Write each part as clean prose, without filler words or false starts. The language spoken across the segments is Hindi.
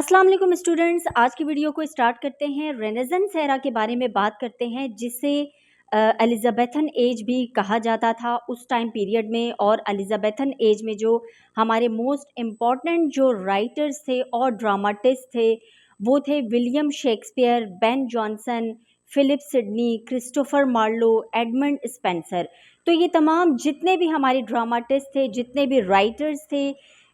अस्सलाम वालेकुम स्टूडेंट्स। आज की वीडियो को स्टार्ट करते हैं। रेनेसेंस एरा के बारे में बात करते हैं, जिसे एलिज़ाबेथन एज भी कहा जाता था उस टाइम पीरियड में। और एलिज़ाबेथन एज में जो हमारे मोस्ट इम्पॉर्टेंट जो राइटर्स थे और ड्रामाटिस्ट थे वो थे William Shakespeare, Ben Jonson, Philip Sidney, Christopher Marlowe, Edmund Spenser. तो ये तमाम जितने भी हमारे ड्रामाटिस्ट थे, जितने भी राइटर्स थे,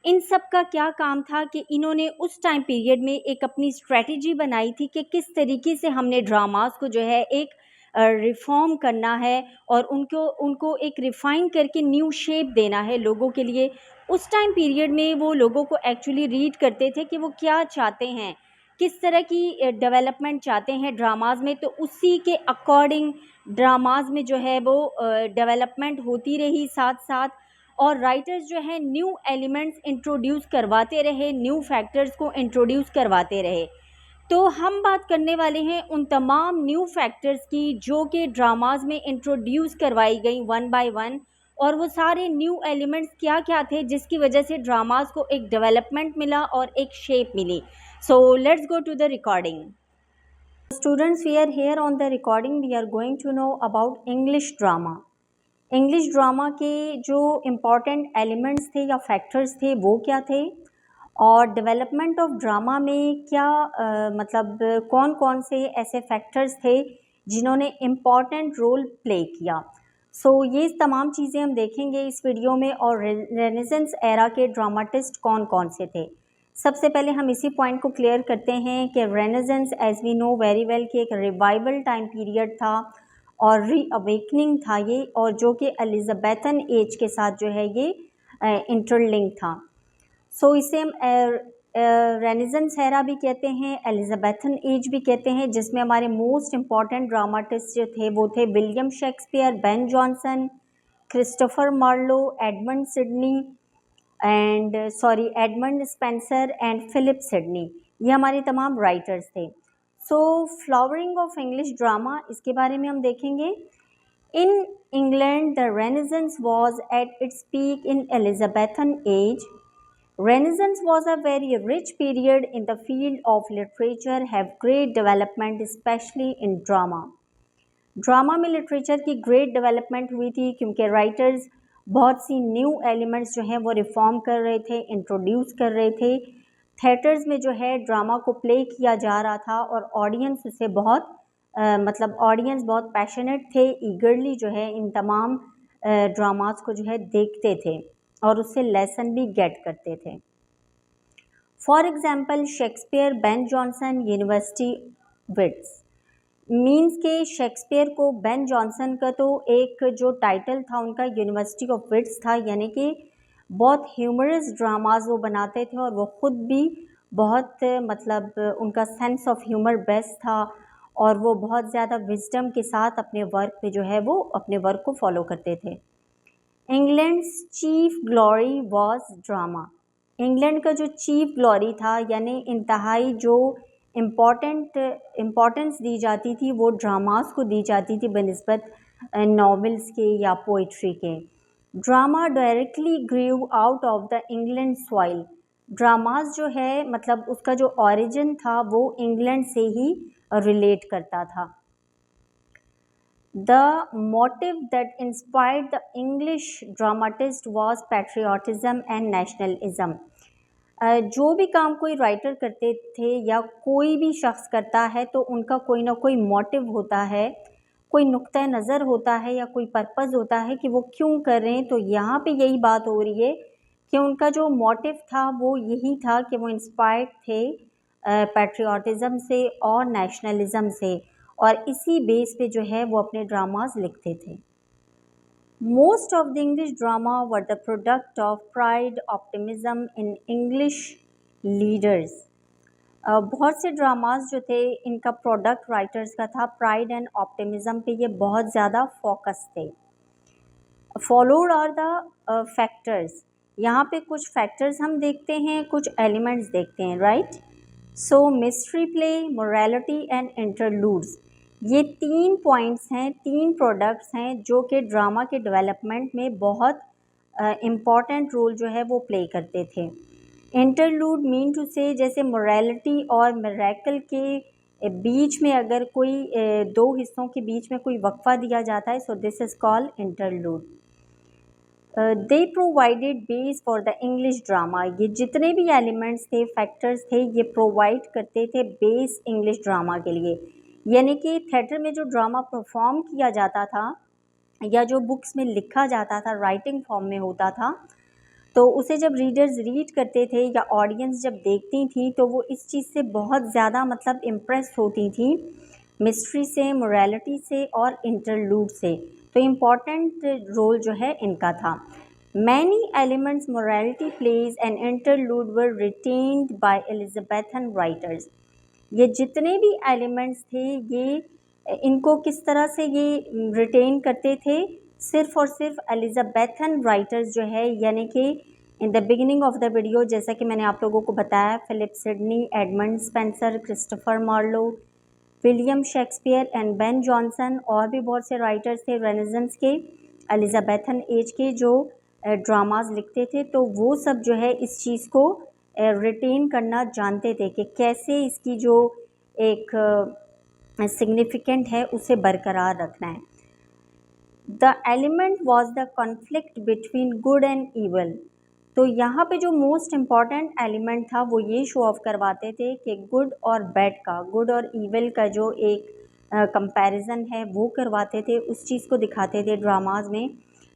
इन सब का क्या काम था कि इन्होंने उस टाइम पीरियड में एक अपनी स्ट्रेटजी बनाई थी कि किस तरीके से हमने ड्रामास को जो है एक रिफॉर्म करना है और उनको उनको एक रिफ़ाइन करके न्यू शेप देना है लोगों के लिए। उस टाइम पीरियड में वो लोगों को एक्चुअली रीड करते थे कि वो क्या चाहते हैं, किस तरह की डेवलपमेंट चाहते हैं ड्रामाज में, तो उसी के अकॉर्डिंग ड्रामाज में जो है वो डेवलपमेंट होती रही साथ साथ। और राइटर्स जो है न्यू एलिमेंट्स इंट्रोड्यूस करवाते रहे, न्यू फैक्टर्स को इंट्रोड्यूस करवाते रहे। तो हम बात करने वाले हैं उन तमाम न्यू फैक्टर्स की जो कि ड्रामाज में इंट्रोड्यूस करवाई गई वन बाय वन। और वो सारे न्यू एलिमेंट्स क्या क्या थे जिसकी वजह से ड्रामाज को एक डेवलपमेंट मिला और एक शेप मिली। So let's go to the recording. Students, we are here on the recording. We are going to know about English drama. English drama के जो इम्पॉर्टेंट एलिमेंट्स थे या फैक्टर्स थे वो क्या थे, और डेवलपमेंट ऑफ ड्रामा में क्या मतलब कौन कौन से ऐसे फैक्टर्स थे जिन्होंने इम्पॉर्टेंट रोल प्ले किया। सो ये तमाम चीज़ें हम देखेंगे इस वीडियो में। और रेनेसेंस एरा के ड्रामाटिस्ट कौन कौन से थे। सबसे पहले हम इसी पॉइंट को क्लियर करते हैं कि Renaissance as we know very well कि एक रिवाइवल टाइम पीरियड था और रीअवेकनिंग था ये, और जो कि एलिज़ाबेथन एज के साथ जो है ये इंटरलिंक था। सो इसे हम रेनेसेंस एरा भी कहते हैं, एलिज़ाबेथन एज भी कहते हैं, जिसमें हमारे मोस्ट इम्पॉर्टेंट ड्रामाटिस्ट जो थे वो थे William Shakespeare, Ben Jonson, Christopher Marlowe, Edmund Spenser and Philip Sidney. ये हमारे तमाम राइटर्स थे। So flowering of English drama, इसके बारे में हम देखेंगे। In England the Renaissance was at its peak in Elizabethan age. Renaissance was a very rich period in the field of literature, have great development especially in drama. Drama में लिटरेचर की ग्रेट डेवलपमेंट हुई थी क्योंकि राइटर्स बहुत सी न्यू एलिमेंट्स जो हैं वो रिफॉर्म कर रहे थे, इंट्रोड्यूस कर रहे थे। थिएटर्स में जो है ड्रामा को प्ले किया जा रहा था और ऑडियंस उसे बहुत ऑडियंस बहुत पैशनेट थे, ईगरली जो है इन तमाम ड्रामास को जो है देखते थे और उससे लेसन भी गेट करते थे। For example Shakespeare, Ben Jonson, university wits. Means के शेक्सपियर को, बेन जॉनसन का तो एक जो टाइटल था उनका यूनिवर्सिटी ऑफ विट्स था, यानी कि बहुत ह्यूमरस ड्रामाज वो बनाते थे और वो ख़ुद भी बहुत उनका सेंस ऑफ ह्यूमर बेस्ट था और वो बहुत ज़्यादा विजडम के साथ अपने वर्क पे जो है वो अपने वर्क को फॉलो करते थे। England's chief glory was drama. England का जो चीफ ग्लोरी था यानी इंतहाई जो इम्पोर्टेंस दी जाती थी वो ड्रामास को दी जाती थी बनिस्बत नॉवेल्स के या पोइट्री के। Drama directly grew out of the England soil. Dramas जो है उसका जो ओरिजिन था वो इंग्लैंड से ही रिलेट करता था। The motive that inspired the English dramatist was patriotism and nationalism. जो भी काम कोई राइटर करते थे या कोई भी शख्स करता है तो उनका कोई ना कोई मोटिव होता है, कोई नुक्ता नज़र होता है या कोई पर्पज़ होता है कि वो क्यों कर रहे हैं। तो यहाँ पे यही बात हो रही है कि उनका जो मोटिव था वो यही था कि वो इंस्पायर्ड थे पैट्रियाटिज़म से और नेशनलिज़म से, और इसी बेस पे जो है वो अपने ड्रामाज लिखते थे। Most of the English drama were the product of pride optimism in English leaders. बहुत से ड्रामाज जो थे इनका प्रोडक्ट राइटर्स का था प्राइड एंड ऑप्टिमिज्म पे, ये बहुत ज़्यादा फोकस थे। Followed are the factors. यहाँ पे कुछ फैक्टर्स हम देखते हैं, कुछ एलिमेंट्स देखते हैं, right. So mystery play, morality and interludes, ये 3 पॉइंट्स हैं, 3 प्रोडक्ट्स हैं जो कि ड्रामा के डेवलपमेंट में बहुत इम्पॉर्टेंट रोल जो है वो प्ले करते थे। इंटरलूड मीन टू से जैसे मोरालिटी और मिरेकल के बीच में अगर कोई दो हिस्सों के बीच में कोई वक्फा दिया जाता है, so this is called interlude. They provided base for the English drama. ये जितने भी एलिमेंट्स थे, फैक्टर्स थे, ये प्रोवाइड करते थे बेस इंग्लिश ड्रामा के लिए। यानी कि थिएटर में जो ड्रामा परफॉर्म किया जाता था या जो बुक्स में लिखा जाता था, राइटिंग फॉर्म में होता था, तो उसे जब रीडर्स रीड करते थे या ऑडियंस जब देखती थी तो वो इस चीज़ से बहुत ज़्यादा मतलब इम्प्रेस होती थी, मिस्ट्री से, मोरालिटी से और इंटरलूड से। तो इम्पॉर्टेंट रोल जो है इनका था। Many elements morality plays and interlude were retained bye Elizabethan writers. ये जितने भी एलिमेंट्स थे ये इनको किस तरह से ये रिटेन करते थे, सिर्फ और सिर्फ एलिजाबेथन राइटर्स जो है, यानी कि in the beginning of the video जैसा कि मैंने आप लोगों को बताया, Philip Sidney, Edmund Spenser, Christopher Marlowe, William Shakespeare and Ben Jonson और भी बहुत से राइटर्स थे रेनेसेंस के, एलिजाबेथन एज के, जो ड्रामाज लिखते थे। तो वो सब जो है इस चीज़ को रिटेन करना जानते थे कि कैसे इसकी जो एक सिग्निफिकेंट है उसे बरकरार रखना है। The element was the conflict between good and evil. तो यहाँ पे जो मोस्ट इम्पॉर्टेंट एलिमेंट था वो ये शो ऑफ करवाते थे कि गुड और बैड का, गुड और ईवल का जो एक कंपैरिजन है वो करवाते थे, उस चीज़ को दिखाते थे ड्रामाज में,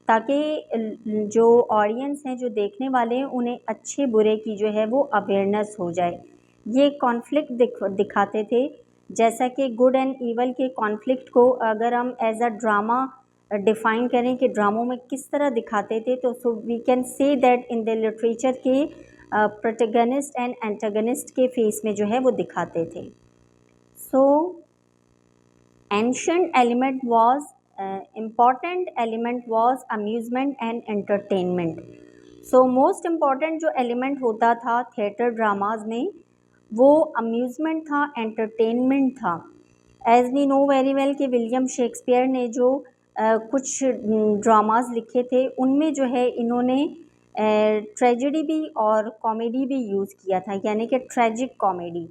ताकि जो ऑडियंस हैं, जो देखने वाले हैं, उन्हें अच्छे बुरे की जो है वो अवेयरनेस हो जाए। ये कॉन्फ्लिक्ट दिखाते थे, जैसा कि गुड एंड ईवल के कॉन्फ्लिक्ट को अगर हम एज अ ड्रामा डिफ़ाइन करें कि ड्रामों में किस तरह दिखाते थे, तो so we can say that in the literature के प्रोटैगनिस्ट एंड एंटागनिस्ट के फेस में जो है वो दिखाते थे। So ancient element was important element was amusement and entertainment. So most important जो एलिमेंट होता था थिएटर ड्रामाज में वो अम्यूज़मेंट था, एंटरटेनमेंट था। As we know very well कि विलियम शेक्सपियर ने जो कुछ ड्रामाज लिखे थे उनमें जो है इन्होंने ट्रेजेडी भी और कॉमेडी भी यूज़ किया था, यानी कि ट्रेजिक कॉमेडी,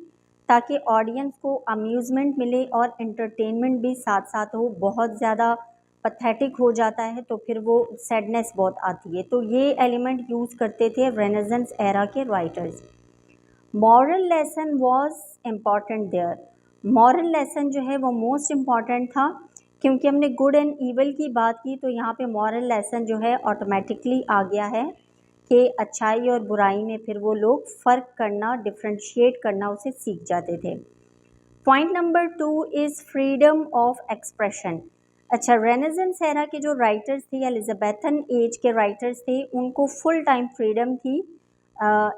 ताकि ऑडियंस को अम्यूज़मेंट मिले और एंटरटेनमेंट भी साथ साथ हो। बहुत ज़्यादा पैथेटिक हो जाता है तो फिर वो सैडनेस बहुत आती है, तो ये एलिमेंट यूज़ करते थे रेनेसेंस एरा के writers. Moral lesson was important there. Moral lesson जो है वो मोस्ट इम्पॉर्टेंट था, क्योंकि हमने गुड एंड ईवल की बात की, तो यहाँ पे मॉरल लेसन जो है ऑटोमेटिकली आ गया है कि अच्छाई और बुराई में फिर वो लोग फ़र्क करना, डिफ्रेंशिएट करना उसे सीख जाते थे। Point number 2 is freedom of expression. अच्छा, रेनेसेंस एरा के जो राइटर्स थे, एलिजाबेथन एज के राइटर्स थे, उनको फुल टाइम फ्रीडम थी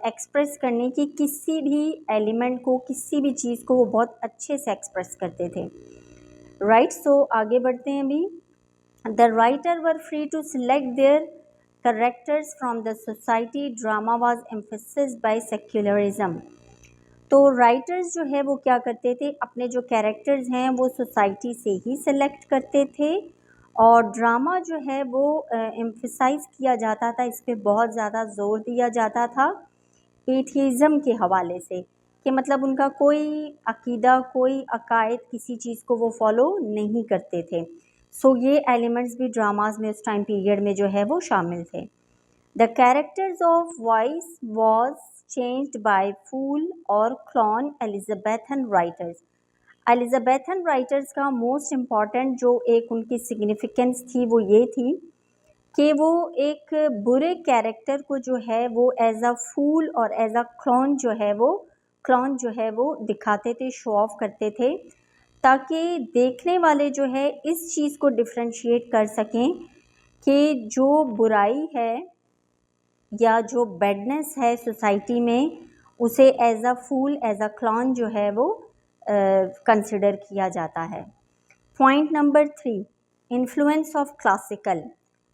एक्सप्रेस करने की, किसी भी एलिमेंट को, किसी भी चीज़ को वो बहुत अच्छे से एक्सप्रेस करते थे। राइट, सो आगे बढ़ते हैं अभी। The writer were free to select their characters from the society. Drama was emphasised by secularism. तो राइटर्स जो है वो क्या करते थे, अपने जो कैरेक्टर्स हैं वो सोसाइटी से ही सिलेक्ट करते थे, और ड्रामा जो है वो एम्फसाइज किया जाता था, इस पे बहुत ज़्यादा जोर दिया जाता था एथिज़म के हवाले से, कि मतलब उनका कोई अकीदा, कोई अकायद, किसी चीज़ को वो फॉलो नहीं करते थे। सो ये एलिमेंट्स भी ड्रामाज में उस टाइम पीरियड में जो है वो शामिल थे। The characters of voice was changed by fool और clown Elizabethan writers. Elizabethan writers का मोस्ट इम्पॉर्टेंट जो एक उनकी सिग्निफिकेंस थी वो ये थी कि वो एक बुरे कैरेक्टर को जो है वो एज अ फूल और एज अ क्लॉन जो है वो दिखाते थे, शो ऑफ करते थे, ताकि देखने वाले जो है इस चीज़ को डिफ्रेंशिएट कर सकें कि जो बुराई है या जो बैडनेस है सोसाइटी में, उसे as a fool, as a clown जो है वो कंसिडर किया जाता है। Point number 3, influence of classical.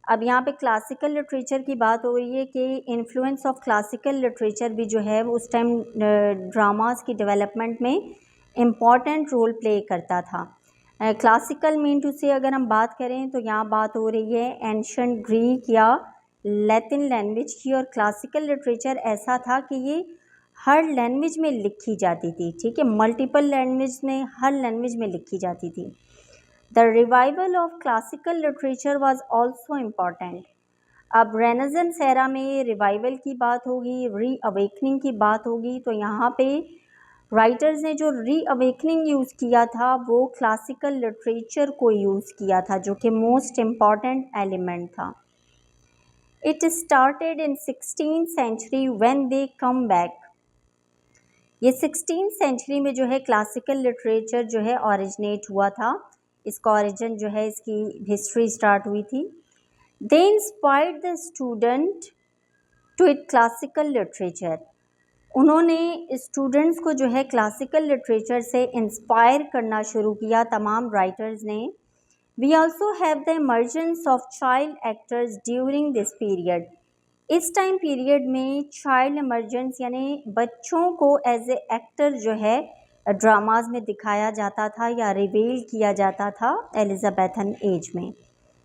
अब यहाँ पे क्लासिकल लिटरेचर की बात हो रही है कि इन्फ्लुएंस ऑफ क्लासिकल लिटरेचर भी जो है वो उस टाइम ड्रामास की डेवलपमेंट में इम्पॉर्टेंट रोल प्ले करता था। क्लासिकल मीन टू से अगर हम बात करें तो यहाँ बात हो रही है एंशिएंट ग्रीक या लैटिन लैंग्वेज की, और क्लासिकल लिटरेचर ऐसा था कि ये हर लैंग्वेज में लिखी जाती थी, ठीक है, मल्टीपल लैंग्वेज में, हर लैंग्वेज में लिखी जाती थी। The revival of classical literature was also important. अब रेनेसेंस एरा में रिवाइवल की बात होगी, री अवेकनिंग की बात होगी, तो यहाँ पे राइटर्स ने जो री अवेकनिंग यूज़ किया था वो क्लासिकल लिटरेचर को यूज़ किया था, जो कि मोस्ट इम्पॉर्टेंट एलिमेंट था। It started in 16th century when they come back. ये 16th सेंचुरी में जो है क्लासिकल लिटरेचर जो है ओरिजिनेट हुआ था, इसका ओरिजिन जो है, इसकी हिस्ट्री स्टार्ट हुई थी। They inspired the student to it classical literature. उन्होंने स्टूडेंट्स को जो है क्लासिकल लिटरेचर से इंस्पायर करना शुरू किया, तमाम राइटर्स ने। We also have the emergence of child actors during this period. इस टाइम पीरियड में चाइल्ड इमर्जेंस यानी बच्चों को एज ए एक्टर जो है ड्रामाज में दिखाया जाता था या रिवील किया जाता था एलिजाबेथन एज में।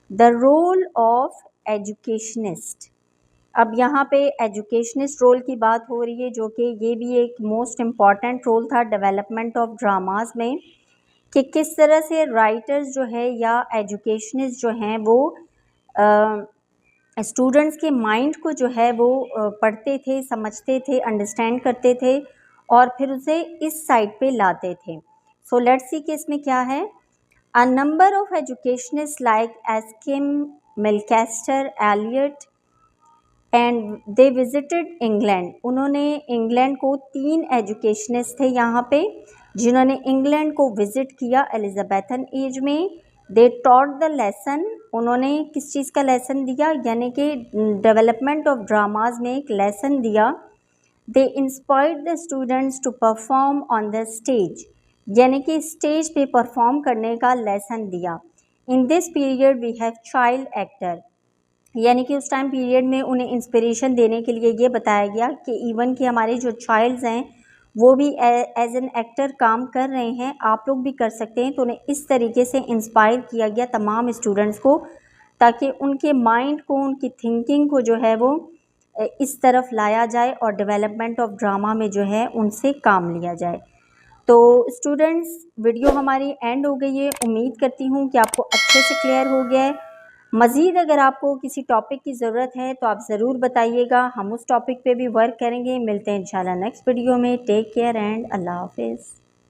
The role of educationist. अब यहाँ पे एजुकेशनिस्ट रोल की बात हो रही है, जो कि ये भी एक मोस्ट इम्पॉर्टेंट रोल था डेवलपमेंट ऑफ ड्रामाज में, कि किस तरह से राइटर्स जो है या एजुकेशनिस्ट जो हैं वो स्टूडेंट्स के माइंड को जो है वो पढ़ते थे, समझते थे, अंडरस्टैंड करते थे और फिर उसे इस साइड पे लाते थे। सो लेट्स सी कि इसमें क्या है। A number of educationist like Ascham, Mulcaster, Eliot and they visited England. उन्होंने इंग्लैंड को, 3 एजुकेशनिस्ट थे यहाँ पे जिन्होंने इंग्लैंड को विज़िट किया एलिजाबेथन एज में। They taught the lesson. उन्होंने किस चीज़ का लेसन दिया, यानी कि डेवलपमेंट ऑफ ड्रामाज में एक लेसन दिया। They inspired the students to perform on the stage, यानी कि स्टेज पे परफॉर्म करने का लेसन दिया। In this period we have child actor, यानी कि उस टाइम पीरियड में उन्हें इंस्पिरेशन देने के लिए ये बताया गया कि इवन कि हमारे जो चाइल्ड्स हैं वो भी एज एन एक्टर काम कर रहे हैं, आप लोग भी कर सकते हैं। तो उन्हें इस तरीके से इंस्पायर किया गया तमाम स्टूडेंट्स को, ताकि उनके माइंड को, उनकी थिंकिंग को जो है वो इस तरफ लाया जाए और डेवलपमेंट ऑफ ड्रामा में जो है उनसे काम लिया जाए। तो स्टूडेंट्स, वीडियो हमारी एंड हो गई है। उम्मीद करती हूँ कि आपको अच्छे से क्लियर हो गया है। मज़ीद अगर आपको किसी टॉपिक की ज़रूरत है तो आप ज़रूर बताइएगा, हम उस टॉपिक पे भी वर्क करेंगे। मिलते हैं इंशाल्लाह नेक्स्ट वीडियो में। टेक केयर एंड अल्लाह हाफिज़।